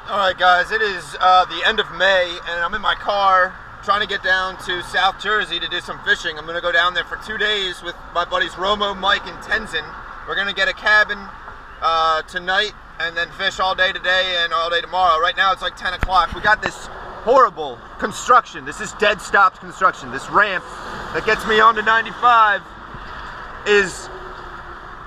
Alright guys, it is the end of May and I'm in my car trying to get down to South Jersey to do some fishing. I'm going to go down there for 2 days with my buddies Romo, Mike, and Tenzin. We're going to get a cabin tonight and then fish all day today and all day tomorrow. Right now it's like 10 o'clock. We got this horrible construction. This is dead stopped construction. This ramp that gets me onto 95 is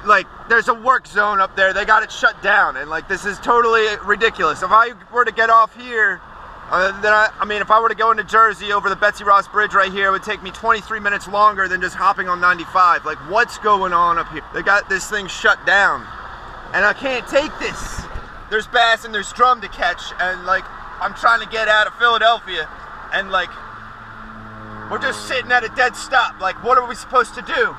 like, there's a work zone up there. They got it shut down, and like, this is totally ridiculous. If I were to get off here, then I mean, if I were to go into Jersey over the Betsy Ross Bridge right here, it would take me 23 minutes longer than just hopping on 95. Like, what's going on up here? They got this thing shut down, and I can't take this. There's bass and there's drum to catch, and like, I'm trying to get out of Philadelphia, and like, we're just sitting at a dead stop. Like, what are we supposed to do?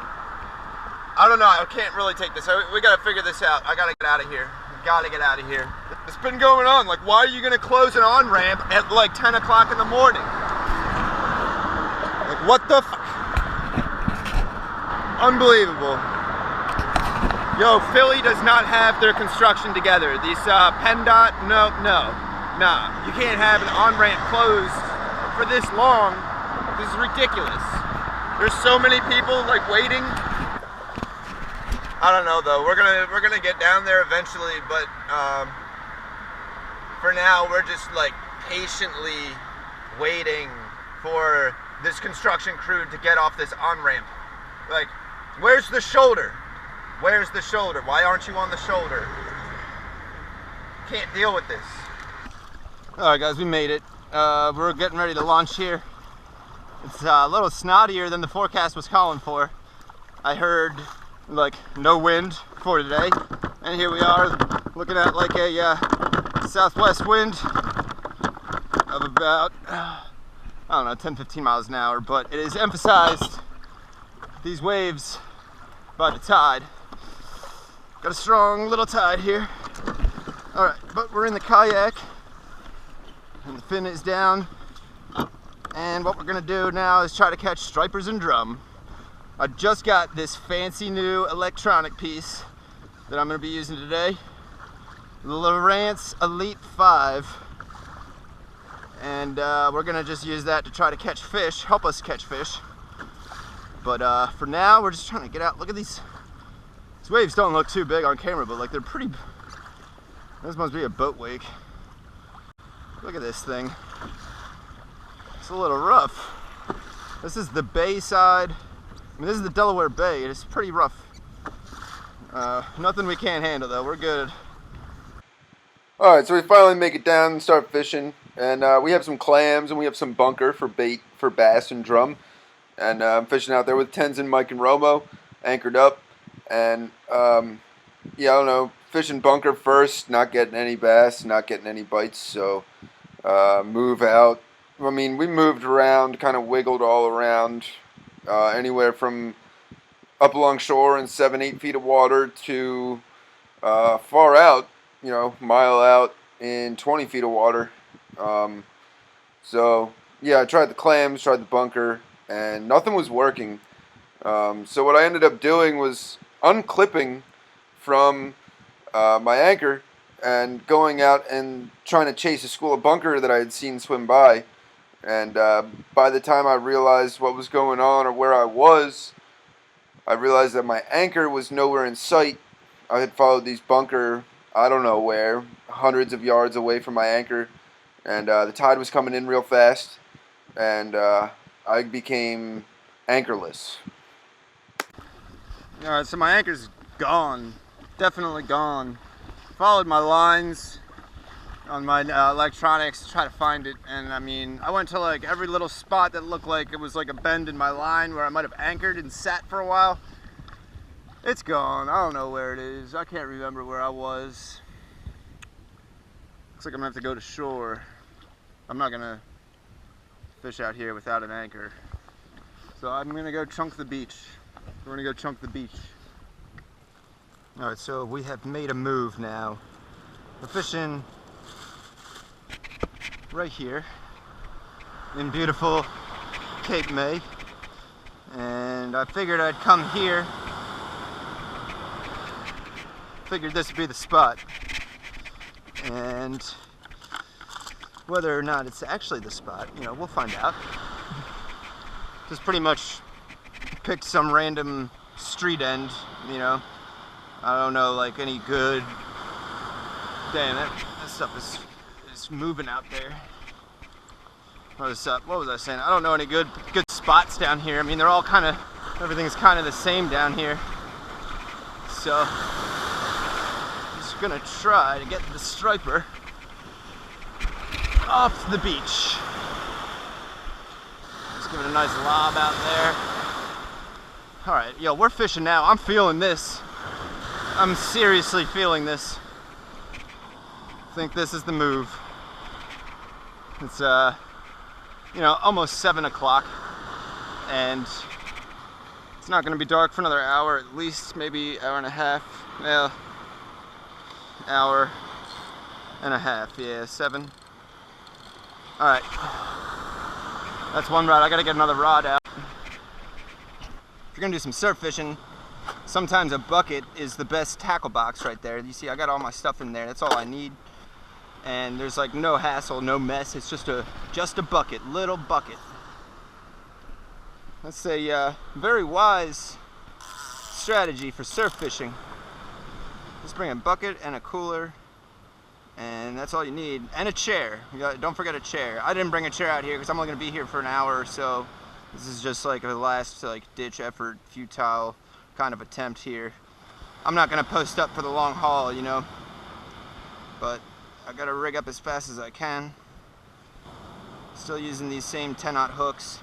I don't know, I can't really take this. We gotta figure this out. I gotta get out of here. Gotta get out of here. It's been going on. Like, why are you gonna close an on-ramp at like 10 o'clock in the morning? Like, what the fuck? Unbelievable. Yo, Philly does not have their construction together. These PennDOT, nah. You can't have an on-ramp closed for this long. This is ridiculous. There's so many people like waiting. I don't know though. We're gonna get down there eventually, but for now we're just like patiently waiting for this construction crew to get off this on-ramp. Like, where's the shoulder? Where's the shoulder? Why aren't you on the shoulder? Can't deal with this. Alright guys, we made it. We're getting ready to launch here. It's a little snottier than the forecast was calling for. I heard like no wind for today, and here we are looking at like a southwest wind of about I don't know, 10-15 miles an hour, but it is emphasized these waves by the tide. Got a strong little tide here. Alright, but we're in the kayak and the fin is down, and what we're gonna do now is try to catch stripers and drum. I just got this fancy new electronic piece that I'm going to be using today, the Lowrance Elite 5, and we're going to just use that to try to catch fish, help us catch fish. But for now, we're just trying to get out. Look at these waves. Don't look too big on camera, but like, they're pretty. This must be a boat wake. Look at this thing. It's a little rough. This is the bay side. I mean, this is the Delaware Bay. It's pretty rough. Nothing we can't handle though. We're good. Alright, so we finally make it down and start fishing. And we have some clams and we have some bunker for bait for bass and drum. And I'm fishing out there with Tenzin, Mike, and Romo, anchored up. And yeah, I don't know, fishing bunker first, not getting any bass, not getting any bites. So move out. I mean, we moved around, kind of wiggled all around. Anywhere from up along shore in 7-8 feet of water to far out, you know, mile out in 20 feet of water. So yeah, I tried the clams, tried the bunker, and nothing was working. So what I ended up doing was unclipping from my anchor and going out and trying to chase a school of bunker that I had seen swim by. And by the time I realized what was going on or where I was, I realized that my anchor was nowhere in sight. I had followed these bunker, I don't know where, hundreds of yards away from my anchor. And the tide was coming in real fast. And I became anchorless. Alright, so my anchor's gone. Definitely gone. Followed my lines on my electronics to try to find it, and I mean, I went to like every little spot that looked like it was like a bend in my line where I might have anchored and sat for a while. It's gone. I don't know where it is. I can't remember where I was. Looks like I'm gonna have to go to shore. I'm not gonna fish out here without an anchor, so I'm gonna go chunk the beach. We're gonna go chunk the beach. All right, so we have made a move now. We're fishing right here in beautiful Cape May, and I figured I'd come here. Figured this would be the spot, and Whether or not it's actually the spot, you know, we'll find out. Just pretty much picked some random street end, you know. I don't know, like any good. Damn, that stuff is moving out there. What was up? What was I saying? I don't know any good spots down here. I mean, they're all kind of, everything's kind of the same down here. So, I'm just gonna try to get the striper off the beach. Just give it a nice lob out there. All right, yo, we're fishing now. I'm feeling this. I'm seriously feeling this. I think this is the move. It's you know, almost 7 o'clock, and it's not gonna be dark for another hour at least, maybe hour and a half. Well, hour and a half, yeah, 7. All right, that's one rod. I gotta get another rod out. If you're gonna do some surf fishing, sometimes a bucket is the best tackle box right there. You see, I got all my stuff in there. That's all I need. And there's like no hassle, no mess. It's just a bucket, little bucket. That's a very wise strategy for surf fishing. Just bring a bucket and a cooler, and that's all you need. And a chair. Don't forget a chair. I didn't bring a chair out here because I'm only gonna be here for an hour or so. This is just like a last ditch effort, futile kind of attempt here. I'm not gonna post up for the long haul, you know, but I gotta rig up as fast as I can. Still using these same 10-aught hooks.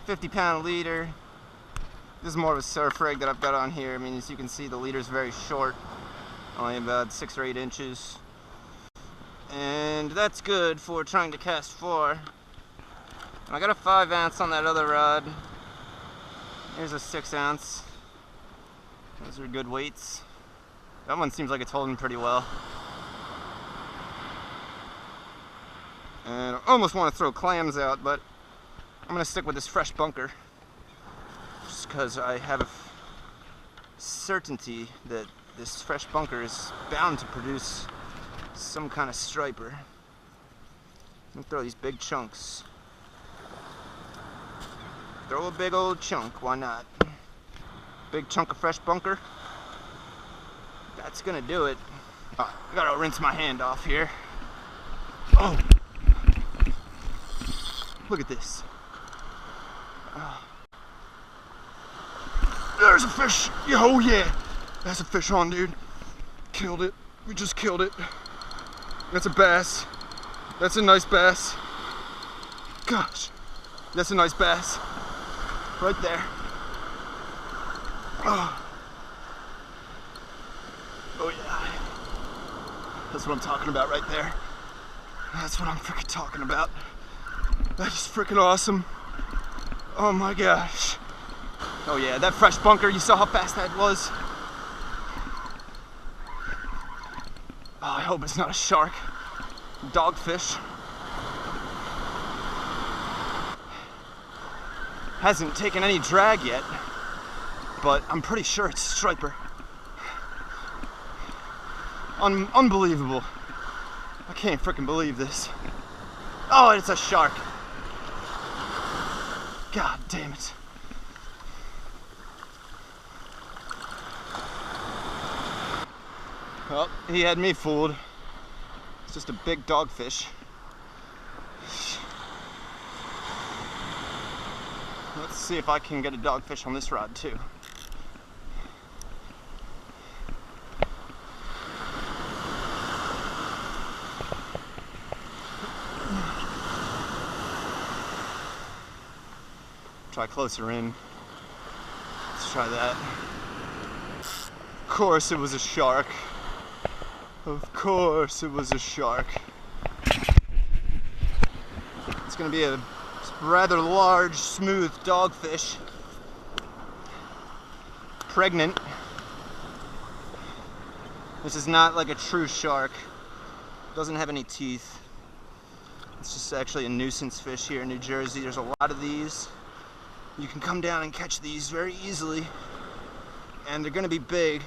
50-pound leader. This is more of a surf rig that I've got on here. I mean, as you can see, the leader's very short, only about 6 or 8 inches. And that's good for trying to cast 4. And I got a 5-ounce on that other rod. Here's a 6-ounce. Those are good weights. That one seems like it's holding pretty well. And I almost want to throw clams out, but I'm going to stick with this fresh bunker. Just because I have a certainty that this fresh bunker is bound to produce some kind of striper. I'm going to throw these big chunks. Throw a big old chunk, why not? Big chunk of fresh bunker. That's going to do it. I gotta rinse my hand off here. Oh! Look at this. There's a fish. Oh yeah. That's a fish on, dude. Killed it. We just killed it. That's a bass. That's a nice bass. Gosh. That's a nice bass. Right there. Oh yeah. That's what I'm talking about right there. That's what I'm freaking talking about. That is freaking awesome. Oh my gosh. Oh yeah, that fresh bunker, you saw how fast that was? Oh, I hope it's not a shark. Dogfish. Hasn't taken any drag yet, but I'm pretty sure it's a striper. Unbelievable. I can't freaking believe this. Oh, it's a shark. God damn it. Well, he had me fooled. It's just a big dogfish. Let's see if I can get a dogfish on this rod too. Try closer in. Let's try that. Of course it was a shark. Of course it was a shark. It's gonna be a rather large, smooth dogfish. Pregnant. This is not like a true shark. Doesn't have any teeth. It's just actually a nuisance fish here in New Jersey. There's a lot of these. You can come down and catch these very easily, and they're gonna be big.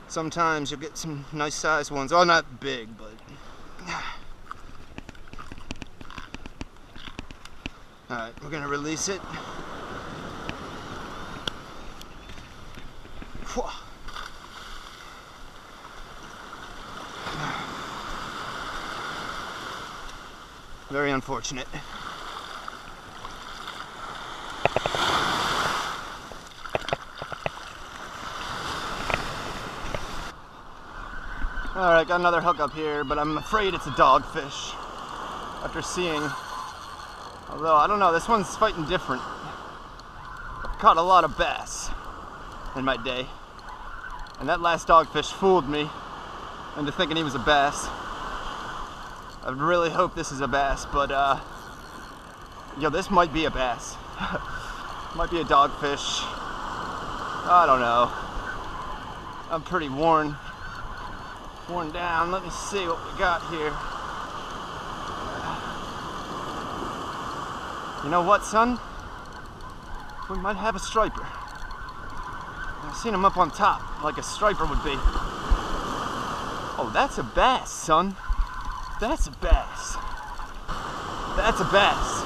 Sometimes you'll get some nice sized ones. Oh, not big, but Alright, we're gonna release it. Very unfortunate. Alright, got another hook up here, but I'm afraid it's a dogfish. After seeing, although I don't know, this one's fighting different. I've caught a lot of bass in my day, and that last dogfish fooled me into thinking he was a bass. I really hope this is a bass, but yo, this might be a bass. Might be a dogfish. I don't know. I'm pretty worn down. Let me see what we got here. You know what, son? We might have a striper. I've seen him up on top, like a striper would be. Oh, that's a bass, son. That's a bass. That's a bass.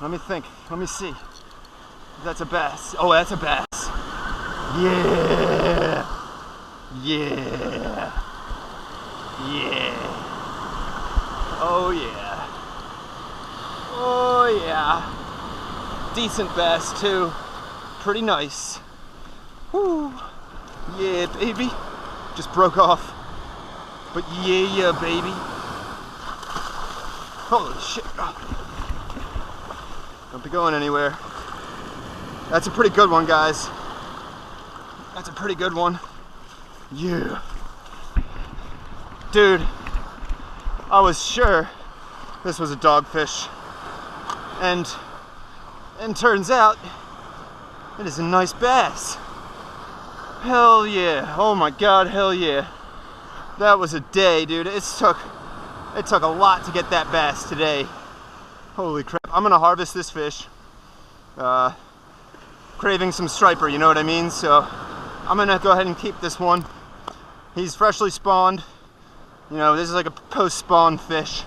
Let me think. Let me see. That's a bass. Oh, that's a bass. Yeah. Yeah. Yeah. Oh, yeah. Oh, yeah. Decent bass, too. Pretty nice. Woo. Yeah, baby. Just broke off. But yeah, baby. Holy shit. Don't be going anywhere. That's a pretty good one, guys. That's a pretty good one. Yeah. Dude, I was sure this was a dogfish. And turns out it is a nice bass. Hell yeah. Oh my god, hell yeah. That was a day, dude. It took a lot to get that bass today. Holy crap. I'm gonna harvest this fish. Craving some striper, you know what I mean? So I'm gonna go ahead and keep this one. He's freshly spawned. You know, this is like a post-spawn fish.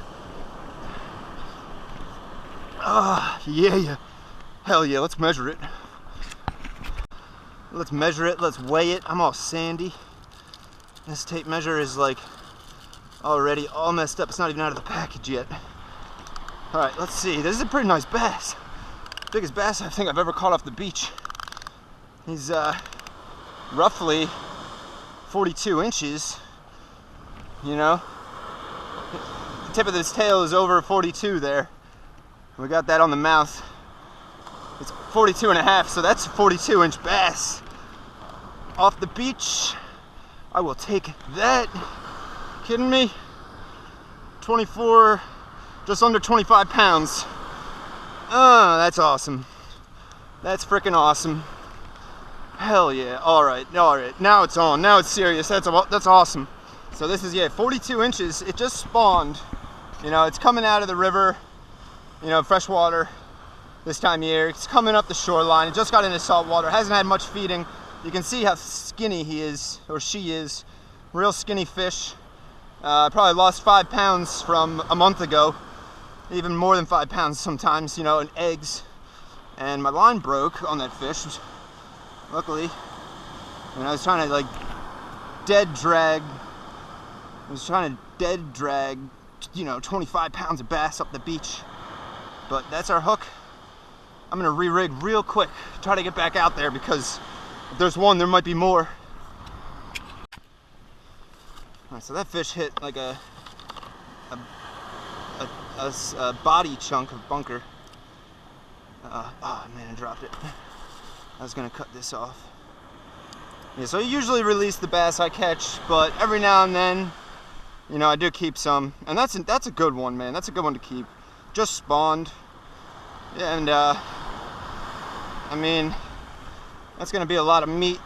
Yeah. Hell yeah, let's measure it. Let's measure it, let's weigh it. I'm all sandy. This tape measure is like already all messed up. It's not even out of the package yet. Alright, let's see. This is a pretty nice bass. Biggest bass I think I've ever caught off the beach. He's roughly 42 inches. You know? The tip of this tail is over 42 there. We got that on the mouth. It's 42 and a half, so that's a 42-inch bass. Off the beach. I will take that. Kidding me? 24, just under 25 pounds. Oh, that's awesome. That's freaking awesome. Hell yeah. All right. Now it's on. Now it's serious. That's awesome. So this is, yeah, 42 inches. It just spawned. You know, it's coming out of the river. You know, fresh water this time of year. It's coming up the shoreline. It just got into salt water. Hasn't had much feeding. You can see how skinny he is, or she is. Real skinny fish. Probably lost 5 pounds from a month ago. Even more than 5 pounds sometimes, you know, in eggs. And my line broke on that fish. Luckily, and I was trying to like dead drag, you know, 25 pounds of bass up the beach. But that's our hook. I'm gonna re-rig real quick, try to get back out there, because if there's one, there might be more. Alright, so that fish hit like a body chunk of bunker. Oh man, I dropped it. I was gonna cut this off. Yeah, so I usually release the bass I catch, but every now and then, you know, I do keep some, and that's a good one, man. That's a good one to keep. Just spawned, and I mean, that's gonna be a lot of meat.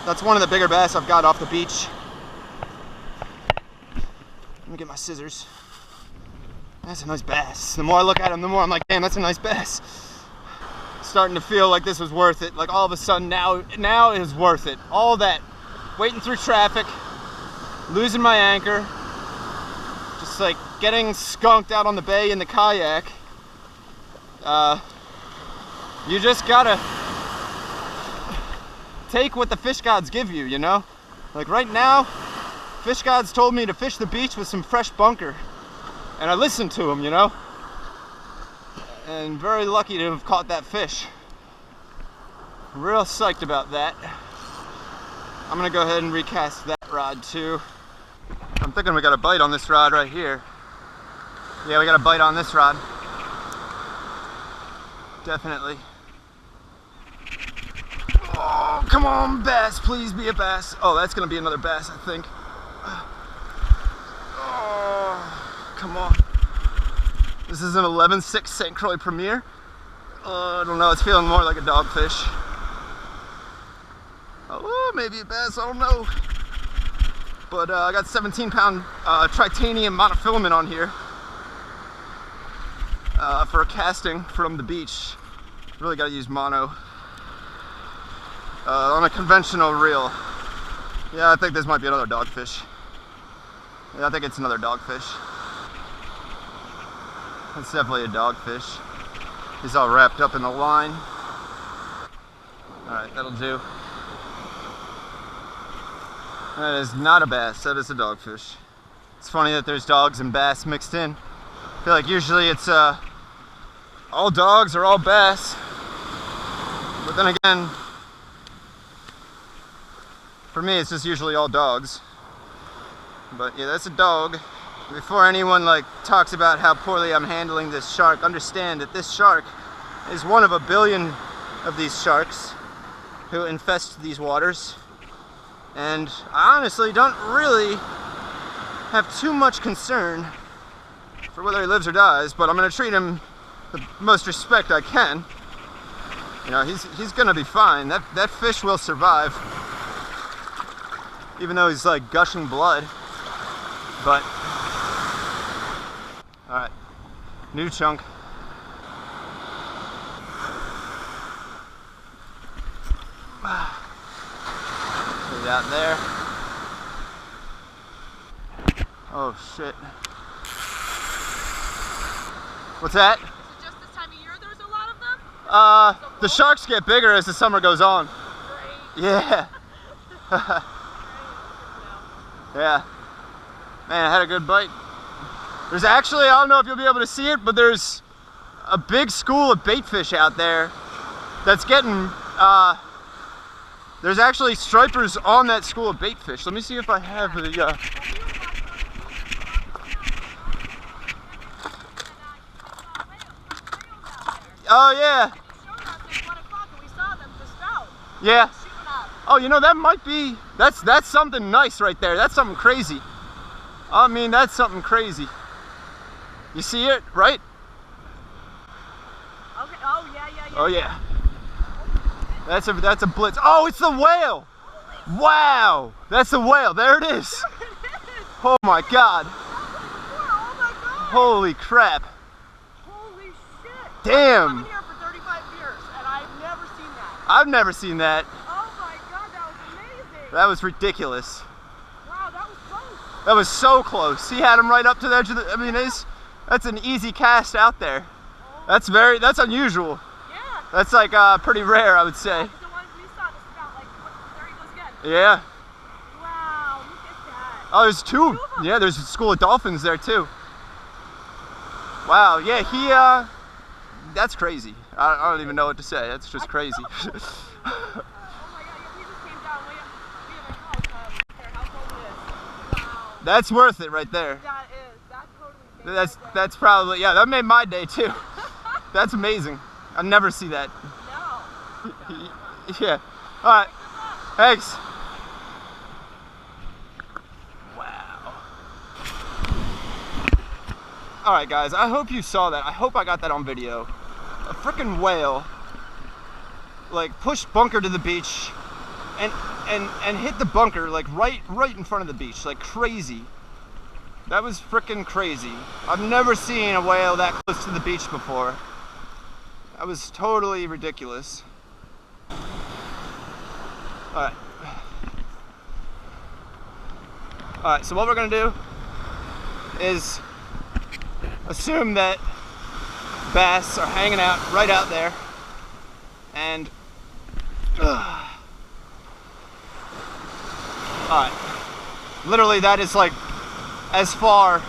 That's one of the bigger bass I've got off the beach. Let me get my scissors. That's a nice bass. The more I look at him, the more I'm like, damn, that's a nice bass. Starting to feel like this was worth it. Like all of a sudden now it is worth it. All that waiting through traffic, losing my anchor, it's like getting skunked out on the bay in the kayak. You just gotta take what the fish gods give you, you know? Like right now, fish gods told me to fish the beach with some fresh bunker. And I listened to them, you know? And very lucky to have caught that fish. Real psyched about that. I'm gonna go ahead and recast that rod too. I'm thinking we got a bite on this rod right here. Yeah, we got a bite on this rod. Definitely. Oh, come on, bass, please be a bass. Oh, that's gonna be another bass, I think. Oh, come on. This is an 11.6 St. Croix Premier. I don't know, it's feeling more like a dogfish. Oh, maybe a bass, I don't know. But I got 17-pound titanium monofilament on here for casting from the beach. Really got to use mono on a conventional reel. Yeah, I think this might be another dogfish. Yeah, I think it's another dogfish. It's definitely a dogfish. He's all wrapped up in the line. All right, that'll do. That is not a bass, that is a dogfish. It's funny that there's dogs and bass mixed in. I feel like usually it's all dogs or all bass. But then again, for me it's just usually all dogs. But yeah, that's a dog. Before anyone like talks about how poorly I'm handling this shark, understand that this shark is one of a billion of these sharks who infest these waters. And I honestly don't really have too much concern for whether he lives or dies, but I'm gonna treat him the most respect I can. You know, he's gonna be fine. That fish will survive, even though he's like gushing blood. But all right, new chunk. Out there. Oh shit. What's that? Is it just this time of year there's a lot of them? The sharks get bigger as the summer goes on. Great. Yeah. Yeah. Man, I had a good bite. There's actually, I don't know if you'll be able to see it, but there's a big school of baitfish out there that's getting there's actually stripers on that school of baitfish. Let me see if I have the Oh yeah. Yeah. Oh, you know, that might be, that's something nice right there. That's something crazy. I mean, that's something crazy. You see it, right? Okay. Oh yeah, yeah, yeah. Oh yeah. That's a blitz. Oh, it's the whale! Wow! That's the whale. There it is. Oh my god. Oh my god. Holy crap. Holy shit. Damn. I've been here for 35 years and I've never seen that. I've never seen that. Oh my god, that was amazing. That was ridiculous. Wow, that was close. That was so close. He had him right up to the edge of the, I mean, that's an easy cast out there. That's unusual. Yeah. That's like pretty rare, I would say. The ones we saw just about like, there he goes again. Yeah. Wow, look at that. Oh, there's two. Yeah, there's a school of dolphins there too. Wow, yeah, that's crazy. I don't even know what to say. That's just crazy. Oh my god, he just came down way up their house over this. Wow. That's worth it right there. That totally made That's probably, yeah, that made my day too. That's amazing. I never see that. No. Yeah. All right. Thanks. Wow. All right, guys. I hope you saw that. I hope I got that on video. A freaking whale, like, pushed bunker to the beach, and hit the bunker like right in front of the beach, like crazy. That was freaking crazy. I've never seen a whale that close to the beach before. That was totally ridiculous. Alright. Alright, so what we're gonna do is assume that bass are hanging out right out there, and alright, literally that is like as far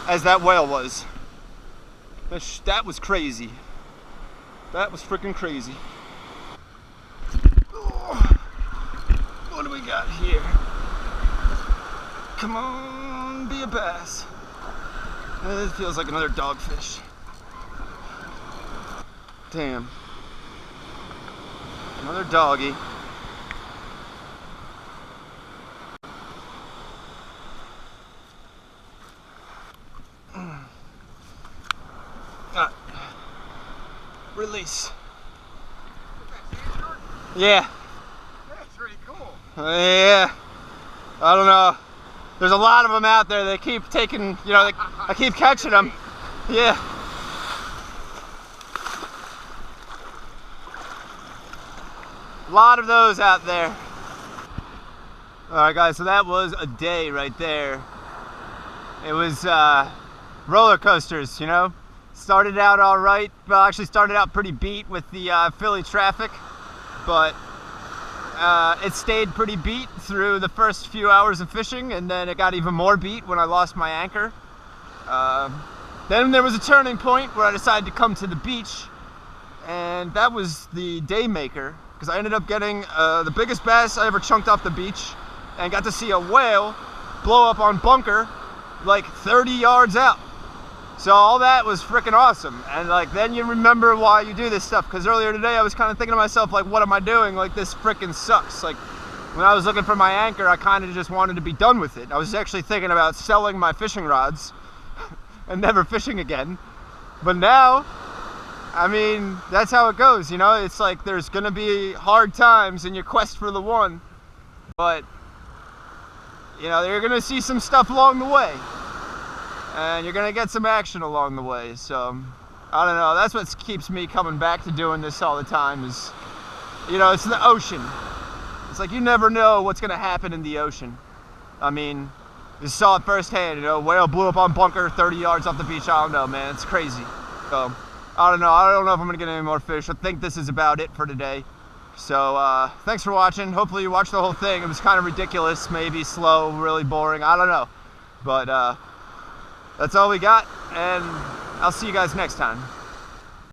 as that whale was. That was crazy. That was freaking crazy. What do we got here? Come on, be a bass. This feels like another dogfish. Damn. Another doggy. Release. Yeah. That's pretty cool. Yeah. I don't know. There's a lot of them out there. They keep taking, you know, I keep catching them. Yeah. A lot of those out there. Alright guys, so that was a day right there. It was roller coasters, you know. Started out all right. Well, actually started out pretty beat with the Philly traffic, but it stayed pretty beat through the first few hours of fishing, and then it got even more beat when I lost my anchor. Then there was a turning point where I decided to come to the beach, and that was the day maker, because I ended up getting the biggest bass I ever chunked off the beach, and got to see a whale blow up on bunker like 30 yards out. So all that was freaking awesome, and like then you remember why you do this stuff, because earlier today I was kind of thinking to myself, like, what am I doing? Like, this freaking sucks. Like, when I was looking for my anchor, I kind of just wanted to be done with it. I was actually thinking about selling my fishing rods and never fishing again. But now, I mean, that's how it goes, you know? It's like there's gonna be hard times in your quest for the one, but you know, you're gonna see some stuff along the way. And you're gonna get some action along the way. So I don't know, that's what keeps me coming back to doing this all the time is, you know, it's the ocean. It's like you never know what's gonna happen in the ocean. I mean, you saw it firsthand, you know, whale blew up on bunker 30 yards off the beach. I don't know, man, it's crazy. So I don't know if I'm gonna get any more fish. I think this is about it for today. So thanks for watching. Hopefully you watched the whole thing. It was kind of ridiculous, maybe slow, really boring, I don't know, but that's all we got, and I'll see you guys next time.